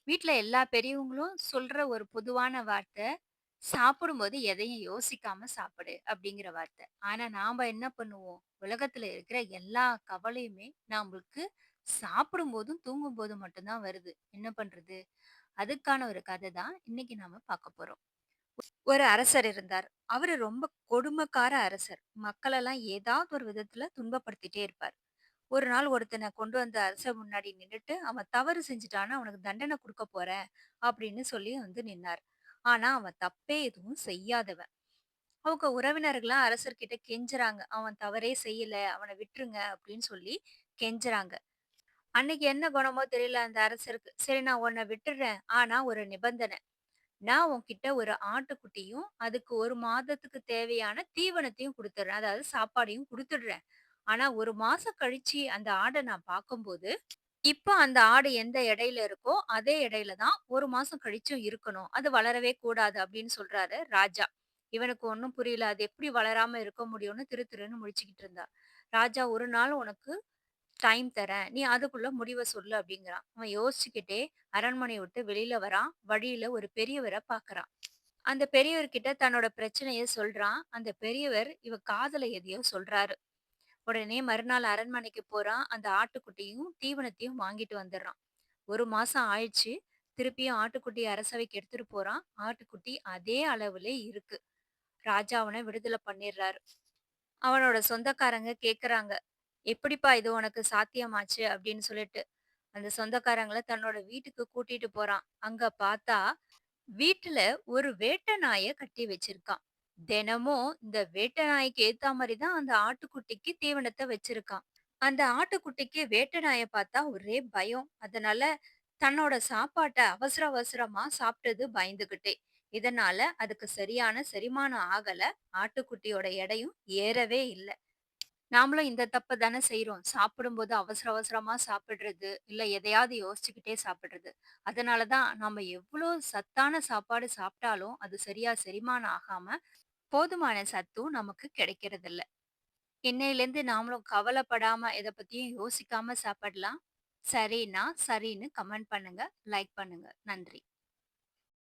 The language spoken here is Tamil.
வீட்ல எல்லா பெரியவங்களும் சொல்ற ஒரு பொதுவான வார்த்தை, "சாப்பிடும்போது எதையும் யோசிக்காம சாப்பிடு" அப்படிங்கிற வார்த்தை. ஆனா நாம என்ன பண்ணுவோம்? உலகத்துல இருக்கிற எல்லா கவலையுமே நம்மளுக்கு சாப்பிடும்போதும், தூங்கும்போதும் மட்டும் தான் வருது. என்ன பண்றது? அதுக்கான ஒரு கதை தான் இன்னைக்கு நாம பார்க்க போறோம். ஒரு அரசர் இருந்தார். அவரு ரொம்ப கொடுமைக்கார அரசர். மக்களெல்லாம் ஏதாவது ஒரு விதத்துல துன்பப்படுத்திட்டே இருப்பார். ஒரு நாள் ஒருத்தன கொண்டு வந்து அரசர் முன்னாடி நின்னுட்டு, "அவன் தவறு செஞ்சுட்டான்னா, அவனுக்கு தண்டனை குடுக்கப் போறேன்" அப்படின்னு சொல்லி வந்து நின்னார். ஆனா, அவன் தப்பே எதுவும் செய்யாதவன். அவங்க உறவினர்கள்லாம் அரசர்கிட்ட கெஞ்சுறாங்க. "அவன் தவறே செய்யல. அவன விட்டுருங்க" அப்படின்னு சொல்லி கெஞ்சுறாங்க. அன்னைக்கு என்ன குணமோ தெரியல அந்த அரசருக்கு. "சரி நான் உன்ன விட்டுடுறேன். ஆனா ஒரு நிபந்தனை. நான் உன்கிட்ட ஒரு ஆட்டுக்குட்டியும், அதுக்கு 1 மாதத்துக்கு தேவையான தீவனத்தையும் குடுத்துடுறேன். அதாவது சாப்பாடையும் குடுத்துடுறேன். ஆனா 1 மாசம் கழிச்சு அந்த ஆட நான் பார்க்கும்போது, இப்ப அந்த ஆடு எந்த எடையில இருக்கோ, அதே எடையில தான் 1 மாசம் கழிச்சும் இருக்கணும். அது வளரவே கூடாது அப்படின்னு சொல்றாரு ராஜா. இவனுக்கு ஒண்ணும் புரியல. அது எப்படி வளராம இருக்க முடியும்னு திரு திருன்னு முழிச்சுக்கிட்டு இருந்தா. ராஜா "1 நாள் உனக்கு டைம் தரேன். நீ அதுக்குள்ள முடிவ சொல்லு" அப்படிங்கிறான். அவன் யோசிச்சுக்கிட்டே அரண்மனைய விட்டு வெளியில வரான். வழியில ஒரு பெரியவர பார்க்கறான். அந்த பெரியவர்கிட்ட தன்னோட பிரச்சனைய சொல்றான். அந்த பெரியவர் இவன் காதுல எதையோ சொல்றாரு. உடனே மறுநாள் அரண்மனைக்கு போறான். அந்த ஆட்டுக்குட்டியும், தீவனத்தையும் வாங்கிட்டு வந்துடுறான். 1 மாசம் ஆயிடுச்சு. திருப்பியும் ஆட்டுக்குட்டிய அரசவைக்கு எடுத்துட்டு போறான். ஆட்டுக்குட்டி அதே அளவிலே இருக்கு. ராஜா அவன விடுதலை பண்ணிடுறாரு. அவனோட சொந்தக்காரங்க கேட்கறாங்க, "எப்படிப்பா இது உனக்கு சாத்தியமாச்சு?" அப்படின்னு சொல்லிட்டு. அந்த சொந்தக்காரங்கள தன்னோட வீட்டுக்கு கூட்டிட்டு போறான். அங்க பார்த்தா, வீட்டுல ஒரு வேட்டை நாய கட்டி வச்சிருக்கான். தினமும் இந்த வேட்டை நாய்க்கு ஏத்தா மாரி தான் அந்த ஆட்டுக்குட்டிக்கு தீவனத்த வச்சிருக்கான். அந்த ஆட்டுக்குட்டிக்கு வேட்டை நாய பார்த்தா ஒரே பயம். அதனால தன்னோட சாப்பாட்ட அவசர அவசரமா சாப்பிட்டது பயந்துகிட்டே. இதனால அதுக்கு சரியான செரிமானம் ஆகல. ஆட்டுக்குட்டியோட எடையும் ஏறவே இல்ல. நாமளும் இந்த தப்ப தானே செய்றோம். சாப்பிடும்போது அவசர அவசரமா சாப்பிடுறது, இல்ல எதையாவது யோசிச்சுக்கிட்டே சாப்பிடுறது. அதனால தான் நம்ம எவ்ளோ சத்தான சாப்பாடு சாப்பிட்டாலும், அது சரியா செரிமானம் ஆகாம, போதுமான சத்தும் நமக்கு கிடைக்கிறதில்ல. இன்னையிலேருந்து நாமளும் கவலைப்படாம, எத பத்தியும் யோசிக்காம சாப்பிடலாம். சரின்னா, சரின்னு கமெண்ட் பண்ணுங்க, லைக் பண்ணுங்க. நன்றி.